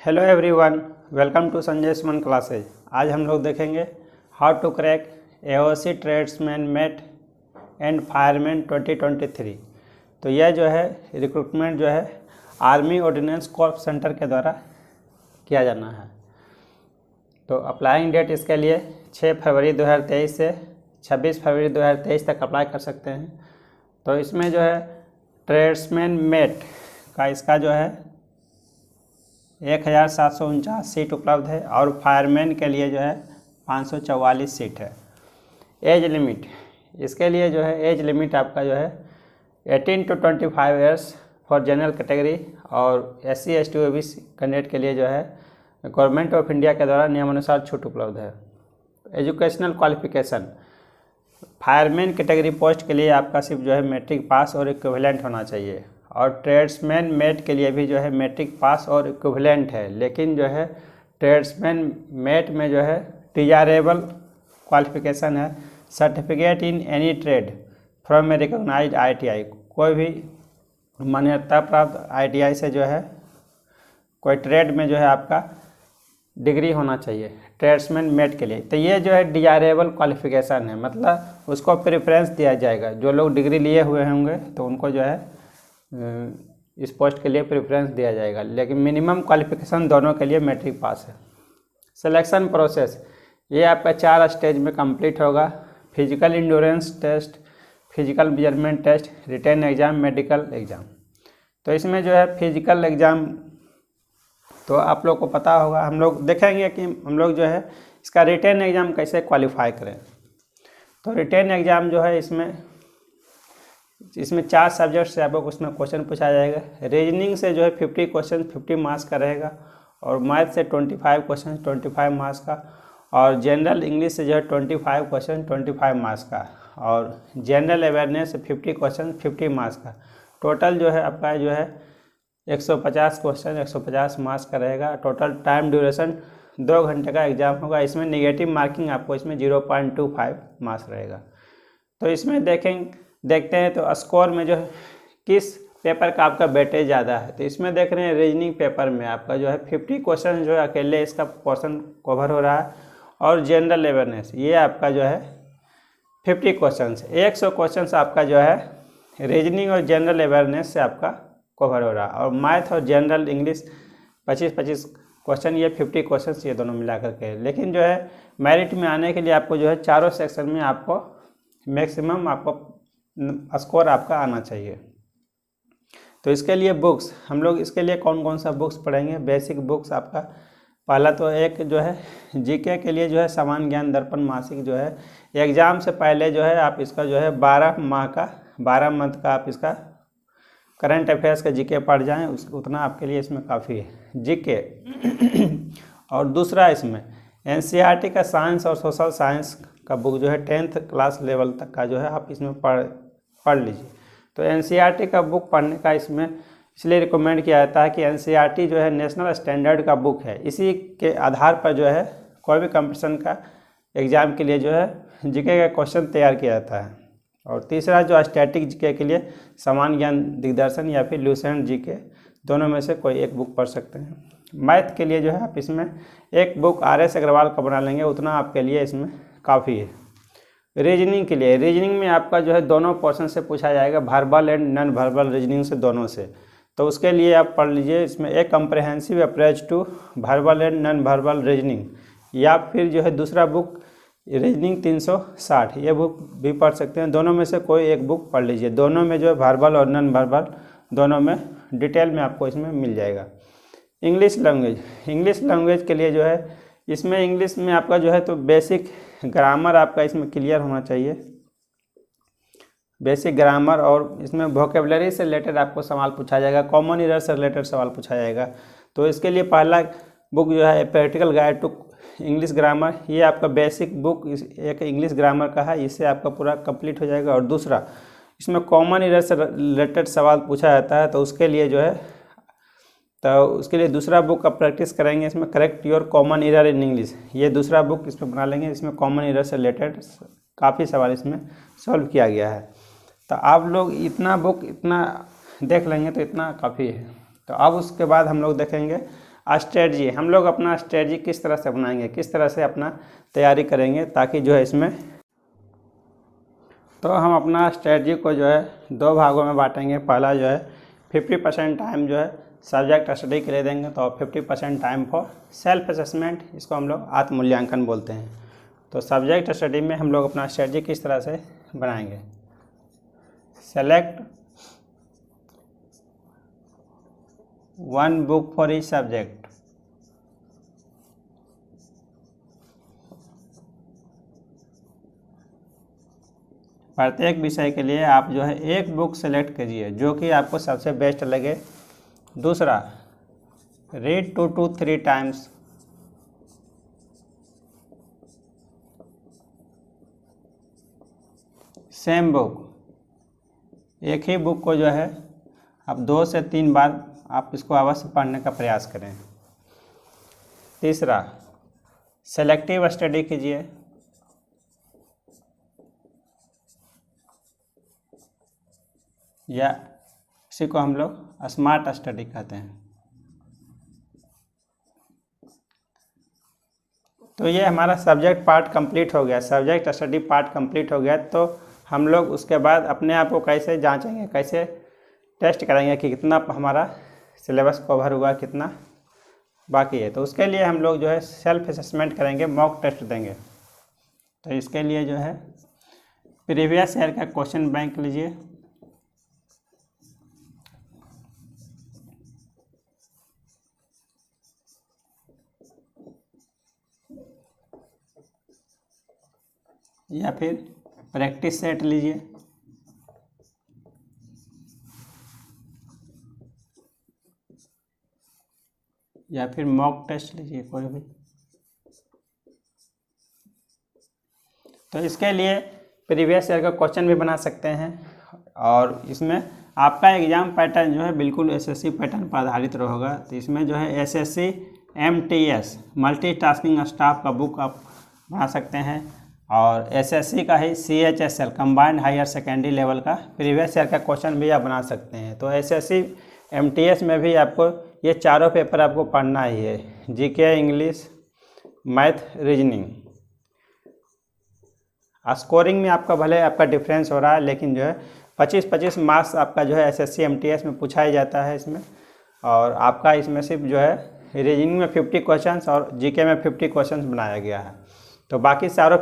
Hello everyone, welcome to Sanjay Suman classes. आज हम लोग देखेंगे how to crack AOC tradesman mate and fireman 2023। तो यह जो है रिक्रूटमेंट जो है आर्मी ऑर्डिनेंस कॉर्प्स सेंटर के द्वारा किया जाना है। तो अप्लाइंग डेट इसके लिए 6 फरवरी 2023 से 26 फरवरी 2023 तक अप्लाई कर सकते हैं। तो इसमें जो है ट्रेड्समैन मेट का इसका जो है 1749 सीट उपलब्ध है और फायरमैन के लिए जो है 544 सीट है। एज लिमिट इसके लिए जो है एज लिमिट आपका जो है 18 to 25 years for general category और SC ST OBC कैंडिडेट के लिए जो है गवर्नमेंट ऑफ इंडिया के द्वारा नियमानुसार छूट उपलब्ध है। Educational qualification fireman category post के लिए आपका सिर्फ जो है मैट्रिक पास और इक्विवेलेंट होना चाहिए और ट्रेड्समैन मेट के लिए भी जो है मैट्रिक पास और इक्विवेलेंट है, लेकिन जो है ट्रेड्समैन मेट में जो है डिजायरेबल क्वालिफिकेशन है certificate in any trade from a recognised ITI। कोई भी मान्यता प्राप्त ITI से जो है कोई ट्रेड में जो है आपका डिग्री होना चाहिए ट्रेड्समैन मेट के लिए। तो ये जो है डिजायरेबल क्वालिफिकेशन है, मतलब उसको प्रेफरेंस दिया जाएगा। जो लोग डिग्री लिए हुए होंगे तो उनको जो है इस पोस्ट के लिए प्रेफरेंस दिया जाएगा, लेकिन मिनिमम क्वालिफिकेशन दोनों के लिए मैट्रिक पास है। सिलेक्शन प्रोसेस ये आपका 4 स्टेज में कंप्लीट होगा। Physical endurance test, physical measurement test, written exam, medical exam. तो इसमें जो है फिजिकल एग्ज़ाम तो आप लोग को पता होगा, हम लोग देखेंगे कि हम लोग जो है इसका रिटन एग्ज़ाम कैसे क्वालिफाई करें। तो रिटन एग्ज़ाम जो है इसमें 4 सब्जेक्ट से आपको उसमें क्वेश्चन पूछा जाएगा। रीजनिंग से जो है 50 क्वेश्चन 50 मार्क्स का रहेगा और मैथ से 25 क्वेश्चन 25 मार्क्स का और जनरल इंग्लिश से जो है 25 क्वेश्चन 25 मार्क्स का और जनरल अवेयरनेस से 50 क्वेश्चन 50 मार्क्स का। टोटल जो है आपका जो है 150 क्वेश्चन 150 मार्क्स का रहेगा। टोटल टाइम ड्यूरेशन 2 घंटे का एग्ज़ाम होगा। इसमें नेगेटिव मार्किंग आपको इसमें 0.25 मार्क्स रहेगा। तो इसमें देखते हैं तो स्कोर में जो है किस पेपर का आपका वेटेज ज़्यादा है। तो इसमें देख रहे हैं रीजनिंग पेपर में आपका जो है 50 क्वेश्चन जो है अकेले इसका पोर्शन कवर हो रहा है और जनरल अवेयरनेस ये आपका जो है 50 क्वेश्चन 100 क्वेश्चन आपका जो है रीजनिंग और जनरल अवेयरनेस से आपका कवर हो रहा है और मैथ और जनरल इंग्लिश 25 क्वेश्चन ये 50 क्वेश्चन ये दोनों मिला करके। लेकिन जो है मेरिट में आने के लिए आपको जो है चारों सेक्शन में आपको मैक्सिमम आपको स्कोर आपका आना चाहिए। तो इसके लिए बुक्स हम लोग इसके लिए कौन कौन सा बुक्स पढ़ेंगे। बेसिक बुक्स आपका पहला तो एक जो है GK के लिए जो है सामान्य ज्ञान दर्पण मासिक जो है एग्ज़ाम से पहले जो है आप इसका जो है 12 मंथ का आप इसका करंट अफेयर्स का GK पढ़ जाएं, उतना आपके लिए इसमें काफ़ी है GK। और दूसरा इसमें NCERT का साइंस और सोशल साइंस का बुक जो है 10th क्लास लेवल तक का जो है आप इसमें पढ़ लीजिए। तो NCERT का बुक पढ़ने का इसमें इसलिए रिकमेंड किया जाता है कि NCERT जो है नेशनल स्टैंडर्ड का बुक है। इसी के आधार पर जो है कोई भी कंपटीशन का एग्ज़ाम के लिए जो है GK का क्वेश्चन तैयार किया जाता है। और तीसरा जो स्टैटिक GK के लिए सामान्य ज्ञान दिग्दर्शन या फिर लूसेंट GK दोनों में से कोई एक बुक पढ़ सकते हैं। मैथ के लिए जो है आप इसमें एक बुक RS अग्रवाल का बना लेंगे, उतना आपके लिए इसमें काफ़ी है। रीजनिंग के लिए रीजनिंग में आपका जो है दोनों पोर्शन से पूछा जाएगा, verbal and non verbal reasoning से दोनों से। तो उसके लिए आप पढ़ लीजिए इसमें एक comprehensive approach to verbal and non verbal reasoning या फिर जो है दूसरा बुक रीजनिंग 360 ये बुक भी पढ़ सकते हैं। दोनों में से कोई एक बुक पढ़ लीजिए। दोनों में जो है वर्बल और नॉन वर्बल दोनों में डिटेल में आपको इसमें मिल जाएगा। इंग्लिश लैंग्वेज के लिए जो है इसमें इंग्लिश में आपका जो है तो बेसिक ग्रामर आपका इसमें क्लियर होना चाहिए, बेसिक ग्रामर। और इसमें वोकेबलरी से रिलेटेड आपको सवाल पूछा जाएगा, कॉमन एरर से रिलेटेड सवाल पूछा जाएगा। तो इसके लिए पहला बुक जो है practical guide to English grammar, ये आपका बेसिक बुक एक इंग्लिश ग्रामर का है, इससे आपका पूरा कंप्लीट हो जाएगा। और दूसरा इसमें कॉमन एरर से रिलेटेड सवाल पूछा जाता है, तो उसके लिए जो है उसके लिए दूसरा बुक का प्रैक्टिस करेंगे। इसमें correct your common error in English ये दूसरा बुक इसमें बना लेंगे। इसमें कॉमन एरर से रिलेटेड काफ़ी सवाल इसमें सॉल्व किया गया है। तो आप लोग इतना बुक इतना देख लेंगे तो इतना काफ़ी है। तो अब उसके बाद हम लोग देखेंगे स्ट्रेटजी, हम लोग अपना स्ट्रेटजी किस तरह से बनाएंगे, किस तरह से अपना तैयारी करेंगे ताकि जो है इसमें, तो हम अपना स्ट्रेटजी को जो है 2 भागों में बांटेंगे। पहला जो है 50% टाइम जो है सब्जेक्ट स्टडी के लिए देंगे, तो 50% टाइम फॉर सेल्फ असेसमेंट, इसको हम लोग आत्ममूल्यांकन बोलते हैं। तो सब्जेक्ट स्टडी में हम लोग अपना स्ट्रेटजी किस तरह से बनाएंगे, select 1 book for each subject. प्रत्येक विषय के लिए आप जो है एक बुक सेलेक्ट कीजिए जो कि आपको सबसे बेस्ट लगे। दूसरा, read 2 to 3 times. Same book, एक ही बुक को जो है आप 2 से 3 बार आप इसको अवश्य पढ़ने का प्रयास करें। तीसरा, सेलेक्टिव स्टडी कीजिए। या इसी को हम लोग स्मार्ट स्टडी कहते हैं। तो ये हमारा सब्जेक्ट पार्ट कंप्लीट हो गया, सब्जेक्ट स्टडी पार्ट कंप्लीट हो गया। तो हम लोग उसके बाद अपने आप को कैसे जांचेंगे, कैसे टेस्ट करेंगे कि कितना हमारा सिलेबस कवर हुआ, कितना बाकी है। तो उसके लिए हम लोग जो है सेल्फ असेसमेंट करेंगे, मॉक टेस्ट देंगे। तो इसके लिए जो है प्रीवियस ईयर का क्वेश्चन बैंक लीजिए, या फिर प्रैक्टिस सेट लीजिए, या फिर मॉक टेस्ट लीजिए कोई भी। तो इसके लिए प्रीवियस ईयर का क्वेश्चन भी बना सकते हैं, और इसमें आपका एग्ज़ाम पैटर्न जो है बिल्कुल एसएससी पैटर्न पर आधारित रहेगा। तो इसमें जो है एसएससी MTS मल्टीटास्किंग स्टाफ का बुक आप बना सकते हैं, और एसएससी का ही CHSL combined higher secondary level का प्रीवियस ईयर का क्वेश्चन भी आप बना सकते हैं। तो एसएससी MTS में भी आपको ये चारों पेपर आपको पढ़ना ही है, GK, English, math, reasoning. Scoring में आपका भले आपका डिफरेंस हो रहा है, लेकिन जो है 25-25 मार्क्स आपका जो है एसएससी MTS में पूछा ही जाता है इसमें। और आपका इसमें सिर्फ जो है रीजनिंग में 50 क्वेश्चंस और जीके में 50 क्वेश्चंस बनाया गया है। तो बाकी चारों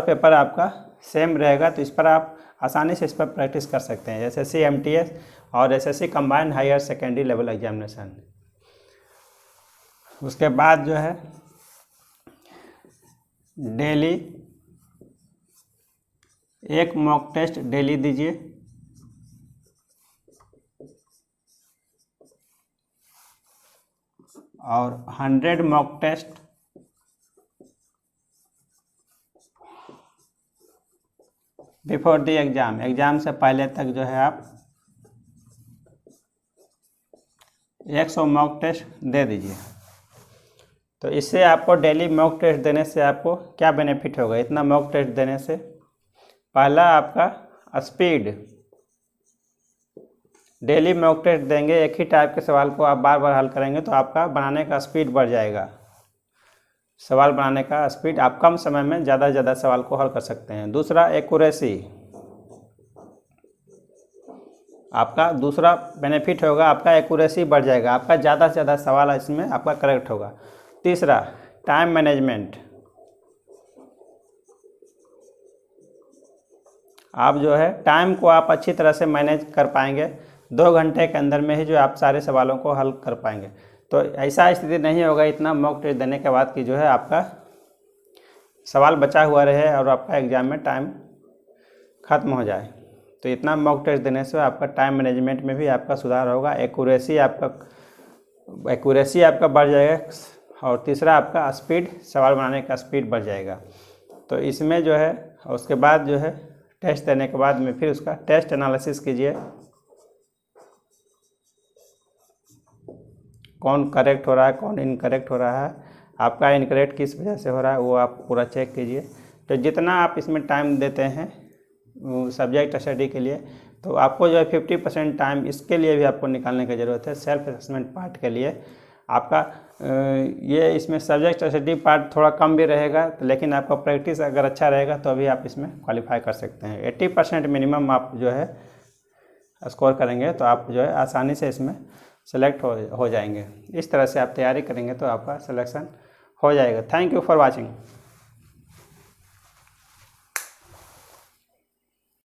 पेपर आपका सेम रहेगा। तो इस पर आप आसानी से इस पर प्रैक्टिस कर सकते हैं, एसएससी MTS और SSC combined higher secondary level examination. उसके बाद जो है डेली एक मॉक टेस्ट डेली दीजिए, और 100 mock test before the exam, exam से पहले तक जो है आप 100 मॉक टेस्ट दे दीजिए। तो इससे आपको डेली मॉक टेस्ट देने से आपको क्या बेनिफिट होगा, इतना मॉक टेस्ट देने से? पहला, आपका स्पीड, डेली मॉक टेस्ट देंगे, एक ही टाइप के सवाल को आप बार बार हल करेंगे तो आपका बनाने का स्पीड बढ़ जाएगा। सवाल बनाने का स्पीड, आप कम समय में ज़्यादा से ज़्यादा सवाल को हल कर सकते हैं। दूसरा, एक्यूरेसी, आपका दूसरा बेनिफिट होगा, आपका एक्यूरेसी बढ़ जाएगा, आपका ज़्यादा से ज़्यादा सवाल इसमें आपका करेक्ट होगा। तीसरा, टाइम मैनेजमेंट, आप जो है टाइम को आप अच्छी तरह से मैनेज कर पाएंगे, 2 घंटे के अंदर में ही जो आप सारे सवालों को हल कर पाएंगे। तो ऐसा स्थिति नहीं होगा इतना मॉक टेस्ट देने के बाद कि जो है आपका सवाल बचा हुआ रहे और आपका एग्ज़ाम में टाइम ख़त्म हो जाए। तो इतना मॉक टेस्ट देने से आपका टाइम मैनेजमेंट में भी आपका सुधार होगा, एक्यूरेसी आपका बढ़ जाएगा, और तीसरा आपका स्पीड, सवाल बनाने का स्पीड बढ़ जाएगा। तो इसमें जो है उसके बाद जो है टेस्ट देने के बाद में फिर उसका टेस्ट एनालिसिस कीजिए, कौन करेक्ट हो रहा है, कौन इनकरेक्ट हो रहा है, आपका इनकरेक्ट किस वजह से हो रहा है वो आप पूरा चेक कीजिए। तो जितना आप इसमें टाइम देते हैं सब्जेक्ट स्टडी के लिए, तो आपको जो है 50% टाइम इसके लिए भी आपको निकालने की ज़रूरत है, सेल्फ असेसमेंट पार्ट के लिए। आपका ये इसमें सब्जेक्ट स्टडी पार्ट थोड़ा कम भी रहेगा, लेकिन आपका प्रैक्टिस अगर अच्छा रहेगा तो अभी आप इसमें क्वालिफाई कर सकते हैं। 80% मिनिमम आप जो है स्कोर करेंगे तो आप जो है आसानी से इसमें सेलेक्ट हो जाएंगे। इस तरह से आप तैयारी करेंगे तो आपका सिलेक्शन हो जाएगा। Thank you for watching.